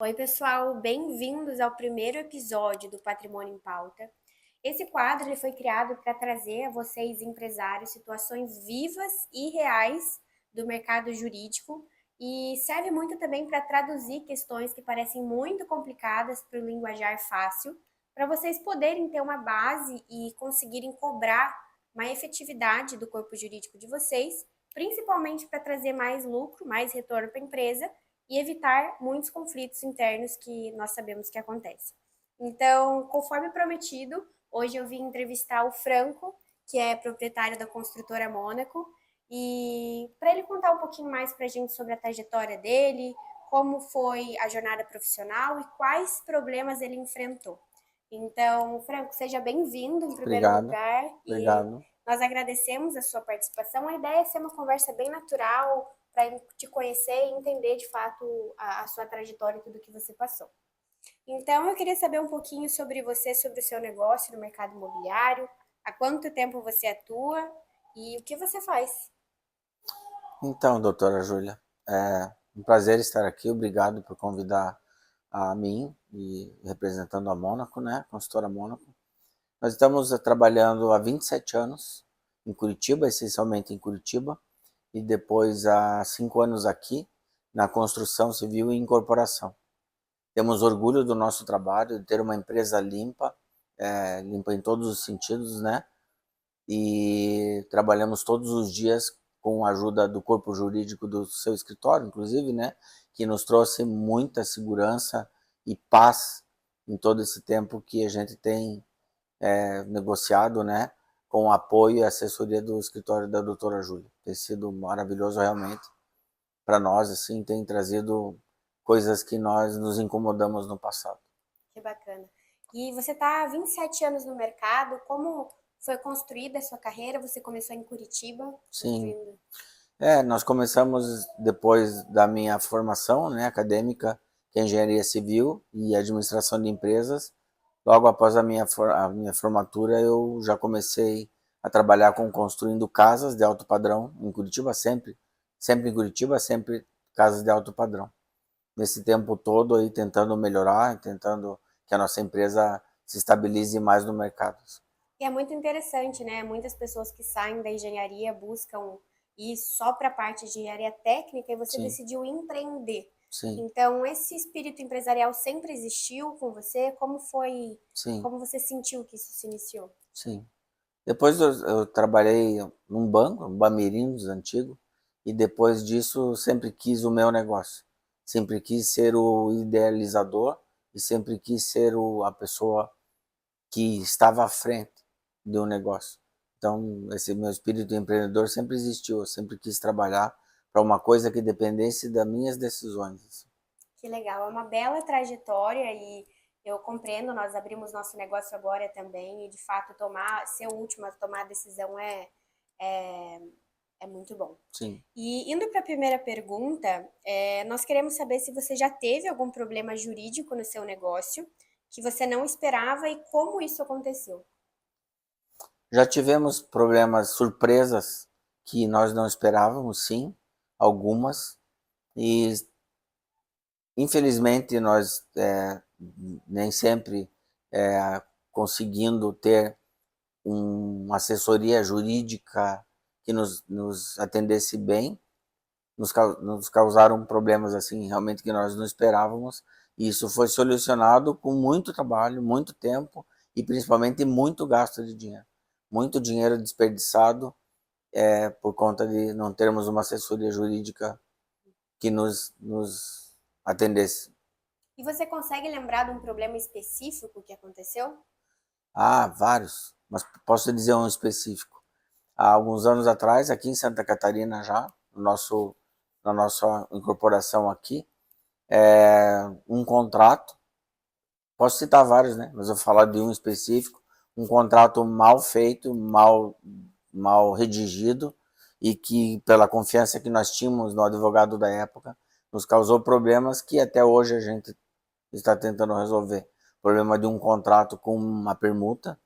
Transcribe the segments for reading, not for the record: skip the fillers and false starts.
Oi, pessoal, bem-vindos ao primeiro episódio do Patrimônio em Pauta. Esse quadro ele foi criado para trazer a vocês, empresários, situações vivas e reais do mercado jurídico e serve muito também para traduzir questões que parecem muito complicadas para o linguajar fácil, para vocês poderem ter uma base e conseguirem cobrar uma efetividade do corpo jurídico de vocês, principalmente para trazer mais lucro, mais retorno para a empresa e evitar muitos conflitos internos que nós sabemos que acontecem. Então, conforme prometido, hoje eu vim entrevistar o Franco, que é proprietário da construtora Mônaco, e para ele contar um pouquinho mais para a gente sobre a trajetória dele, como foi a jornada profissional e quais problemas ele enfrentou. Então, Franco, seja bem-vindo em primeiro Obrigado, lugar e obrigado. nós agradecemos a sua participação. A ideia é ser uma conversa bem natural, para te conhecer e entender de fato a sua trajetória e tudo que você passou. Então, eu queria saber um pouquinho sobre você, sobre o seu negócio no mercado imobiliário, há quanto tempo você atua e o que você faz. Então, doutora Júlia, é um prazer estar aqui. Obrigado por convidar a mim e representando a Mônaco, né, a consultora Mônaco. Nós estamos trabalhando há 27 anos em Curitiba, essencialmente em Curitiba, e depois há 5 anos aqui na construção civil e incorporação. Temos orgulho do nosso trabalho, de ter uma empresa limpa, limpa em todos os sentidos, né? E trabalhamos todos os dias com a ajuda do corpo jurídico do seu escritório, inclusive, né, que nos trouxe muita segurança e paz em todo esse tempo que a gente tem negociado, né, com o apoio e assessoria do escritório da doutora Júlia. Tem sido maravilhoso realmente para nós, assim, tem trazido coisas que nós nos incomodamos no passado. Que bacana. E você está há 27 anos no mercado, como foi construída a sua carreira? Você começou em Curitiba, Sim, construindo. nós começamos depois da minha formação, né, acadêmica, que é engenharia civil e administração de empresas. Logo após a minha formatura, eu já comecei a trabalhar com construindo casas de alto padrão em Curitiba, sempre em Curitiba, sempre casas de alto padrão. Nesse tempo todo aí tentando melhorar, tentando que a nossa empresa se estabilize mais no mercado. E é muito interessante, né? Muitas pessoas que saem da engenharia buscam ir só para a parte de engenharia técnica e você Sim, decidiu empreender. sim, Então, esse espírito empresarial sempre existiu com você? Como foi, sim, como você sentiu que isso se iniciou? sim. Depois eu trabalhei num banco, um Bamerindos antigo, e depois disso sempre quis o meu negócio. Sempre quis ser o idealizador e sempre quis ser a pessoa que estava à frente de um negócio. Então, esse meu espírito empreendedor sempre existiu. Eu sempre quis trabalhar para uma coisa que dependesse das minhas decisões. Que legal, é uma bela trajetória e eu compreendo, nós abrimos nosso negócio agora também e de fato ser o último a tomar a decisão é, é muito bom. Sim. E indo para a primeira pergunta, nós queremos saber se você já teve algum problema jurídico no seu negócio que você não esperava e como isso aconteceu. Já tivemos problemas, surpresas que nós não esperávamos, sim, algumas. E infelizmente nós nem sempre conseguindo ter uma assessoria jurídica que nos atendesse bem, nos causaram problemas assim realmente que nós não esperávamos. E isso foi solucionado com muito trabalho, muito tempo e principalmente muito gasto de dinheiro. Muito dinheiro desperdiçado por conta de não termos uma assessoria jurídica que nos atendesse. E você consegue lembrar de um problema específico que aconteceu? Ah, vários, mas posso dizer um específico. Há alguns anos atrás, aqui em Santa Catarina já, na nossa incorporação aqui, um contrato, posso citar vários, né? Mas eu vou falar de um específico, um contrato mal feito, mal redigido e que, pela confiança que nós tínhamos no advogado da época, nos causou problemas que até hoje a gente está tentando resolver. Problema de um contrato com uma permuta,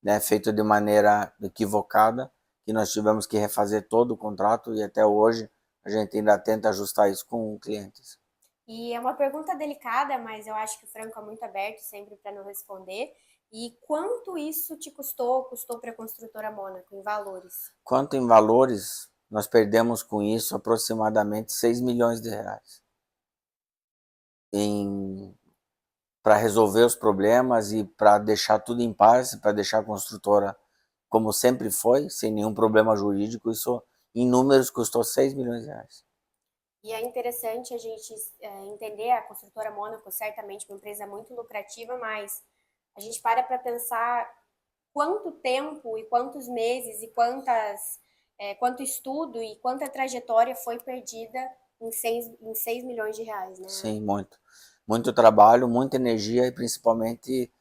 né, feito de maneira equivocada, que nós tivemos que refazer todo o contrato e até hoje a gente ainda tenta ajustar isso com clientes. E é uma pergunta delicada, mas eu acho que o Franco é muito aberto sempre para não responder. E quanto isso te custou para a construtora Mônaco, em valores? Quanto em valores, nós perdemos com isso aproximadamente 6 milhões de reais para resolver os problemas e para deixar tudo em paz, para deixar a construtora como sempre foi, sem nenhum problema jurídico. Isso em números custou 6 milhões de reais. E é interessante a gente entender a construtora Mônaco, certamente uma empresa muito lucrativa, mas a gente para pensar quanto tempo e quantos meses e quanto estudo e quanta trajetória foi perdida em 6 milhões de reais, né? Sim, muito. Muito trabalho, muita energia e principalmente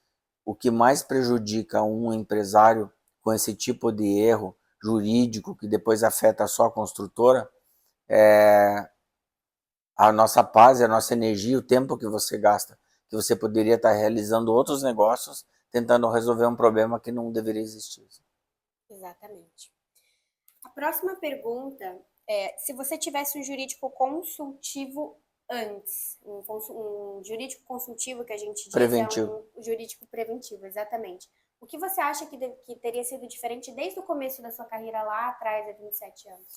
o que mais prejudica um empresário com esse tipo de erro jurídico que depois afeta só a construtora é a nossa paz, a nossa energia, o tempo que você gasta, que você poderia estar realizando outros negócios, tentando resolver um problema que não deveria existir. Exatamente. A próxima pergunta é se você tivesse um jurídico consultivo antes, um jurídico consultivo que a gente diz é Preventivo. um jurídico preventivo, exatamente. O que você acha que teria sido diferente desde o começo da sua carreira lá atrás, há 27 anos?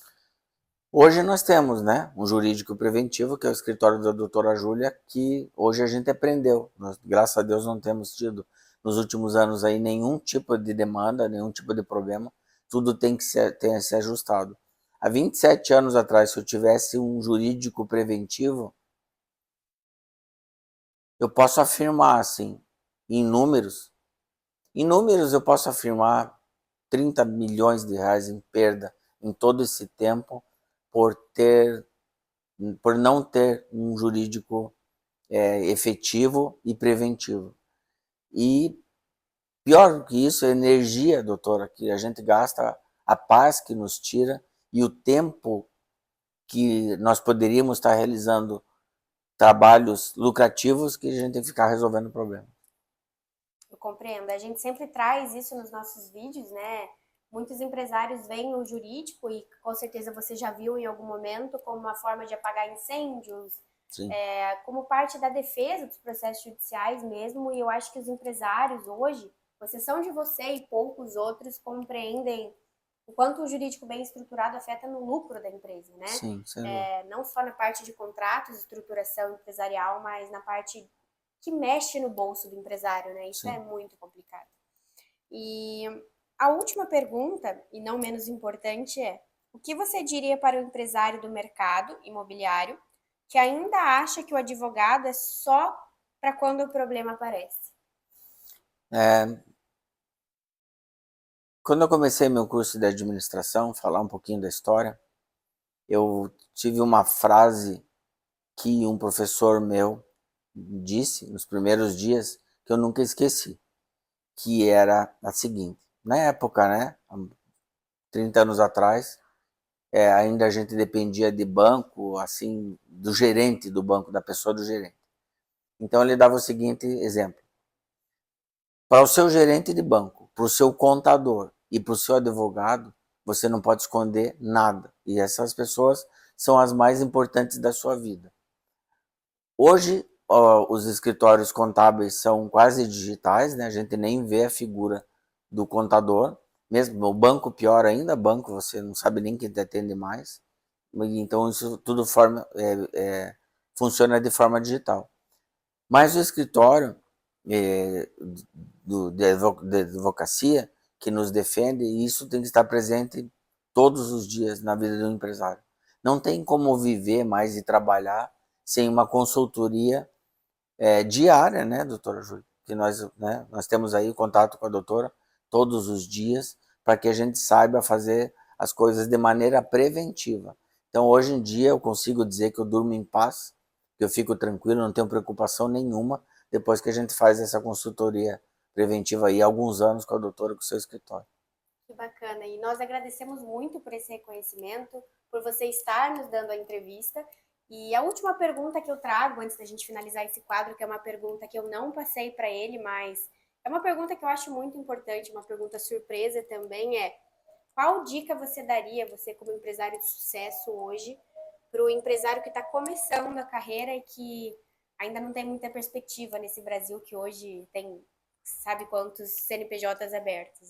Hoje nós temos, né, um jurídico preventivo, que é o escritório da doutora Júlia, que hoje a gente aprendeu. Nós, graças a Deus, não temos tido nos últimos anos aí nenhum tipo de demanda, nenhum tipo de problema. Tudo tem que ser ajustado. Há 27 anos atrás, se eu tivesse um jurídico preventivo, eu posso afirmar, assim, em números eu posso afirmar 30 milhões de reais em perda em todo esse tempo por ter por não ter um jurídico efetivo e preventivo. E pior do que isso, a energia, doutora, que a gente gasta, a paz que nos tira e o tempo que nós poderíamos estar realizando trabalhos lucrativos que a gente tem que ficar resolvendo o problema. Eu compreendo. A gente sempre traz isso nos nossos vídeos, né? Muitos empresários veem o jurídico, e com certeza você já viu em algum momento, como uma forma de apagar incêndios, Sim, como parte da defesa dos processos judiciais mesmo, e eu acho que os empresários hoje, com exceção de você e poucos outros, compreendem o quanto o jurídico bem estruturado afeta no lucro da empresa, né? sim, sem dúvida. Não só na parte de contratos, estruturação empresarial, mas na parte que mexe no bolso do empresário, né? Isso é Sim. muito complicado. E a última pergunta, e não menos importante, é: o que você diria para o empresário do mercado imobiliário que ainda acha que o advogado é só para quando o problema aparece? É, quando eu comecei meu curso de administração, falar um pouquinho da história, eu tive uma frase que um professor meu disse nos primeiros dias que eu nunca esqueci, que era a seguinte: na época, né, há 30 anos atrás, ainda a gente dependia de banco, assim, do gerente do banco, da pessoa do gerente. Então ele dava o seguinte exemplo: para o seu gerente de banco, para o seu contador e para o seu advogado, você não pode esconder nada. E essas pessoas são as mais importantes da sua vida. Hoje, os escritórios contábeis são quase digitais, né? A gente nem vê a figura do contador. Mesmo o banco, pior ainda, banco você não sabe nem quem te atende mais. Então isso tudo funciona de forma digital. Mas o escritório é, de advocacia que nos defende, e isso tem que estar presente todos os dias na vida do empresário. Não tem como viver mais e trabalhar sem uma consultoria diária, né, doutora Júlia? Que nós temos aí contato com a doutora todos os dias para que a gente saiba fazer as coisas de maneira preventiva. Então, hoje em dia, eu consigo dizer que eu durmo em paz, que eu fico tranquilo, não tenho preocupação nenhuma depois que a gente faz essa consultoria preventiva aí há alguns anos com a doutora, com o seu escritório. Que bacana. E nós agradecemos muito por esse reconhecimento, por você estar nos dando a entrevista. E a última pergunta que eu trago, antes da gente finalizar esse quadro, que é uma pergunta que eu não passei para ele, mas é uma pergunta que eu acho muito importante, uma pergunta surpresa também, é: qual dica você daria, você como empresário de sucesso hoje, para o empresário que está começando a carreira e que ainda não tem muita perspectiva nesse Brasil que hoje tem, sabe quantos CNPJs abertos,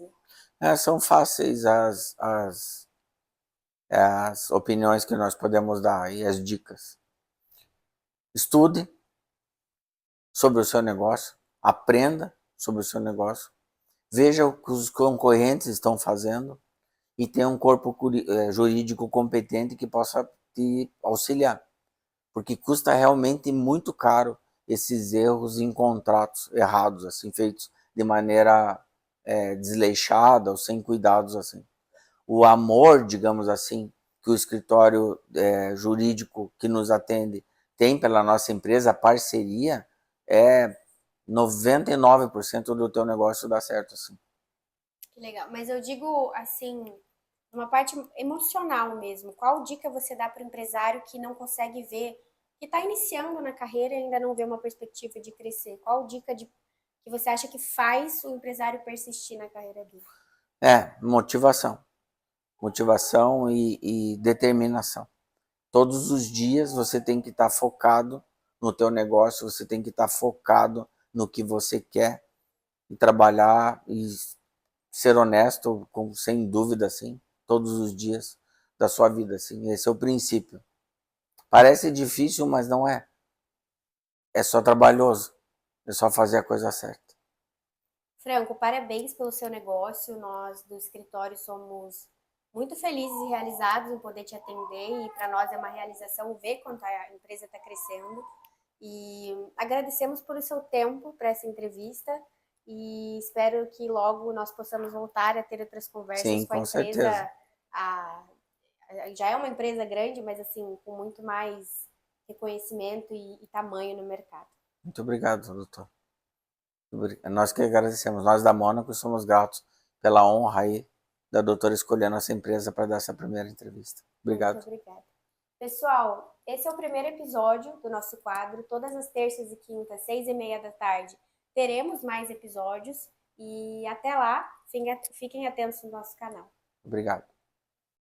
né? São fáceis as opiniões que nós podemos dar e as dicas. Estude sobre o seu negócio, aprenda sobre o seu negócio, veja o que os concorrentes estão fazendo e tenha um corpo jurídico competente que possa te auxiliar. Porque custa realmente muito caro esses erros em contratos errados, assim, feitos de maneira desleixada ou sem cuidados, assim. O amor, digamos assim, que o escritório jurídico que nos atende tem pela nossa empresa, a parceria, é 99% do teu negócio dá certo, assim. Que legal. Mas eu digo assim, uma parte emocional mesmo. Qual dica você dá para o empresário que não consegue ver, que está iniciando na carreira e ainda não vê uma perspectiva de crescer? Qual dica que você acha que faz o empresário persistir na carreira dele? Motivação. Motivação e determinação. Todos os dias você tem que estar focado no teu negócio, você tem que estar focado no que você quer e trabalhar e ser honesto, sem dúvida, assim, todos os dias da sua vida, assim. Esse é o princípio. Parece difícil, mas não é. É só trabalhoso. É só fazer a coisa certa. Franco, parabéns pelo seu negócio. Nós do escritório somos muito felizes e realizados em poder te atender e para nós é uma realização ver quanto a empresa está crescendo. E agradecemos por o seu tempo para essa entrevista e espero que logo nós possamos voltar a ter outras conversas Sim, com a com empresa. certeza. Já é uma empresa grande, mas assim, com muito mais reconhecimento e tamanho no mercado. Muito obrigado, doutor. Nós que agradecemos. Nós da Mônaco somos gratos pela honra aí da doutora escolher a nossa empresa para dar essa primeira entrevista. Muito Obrigado. obrigada. Pessoal, esse é o primeiro episódio do nosso quadro. Todas as terças e quintas, 6:30 da tarde, teremos mais episódios. E até lá, fiquem atentos no nosso canal. Obrigado.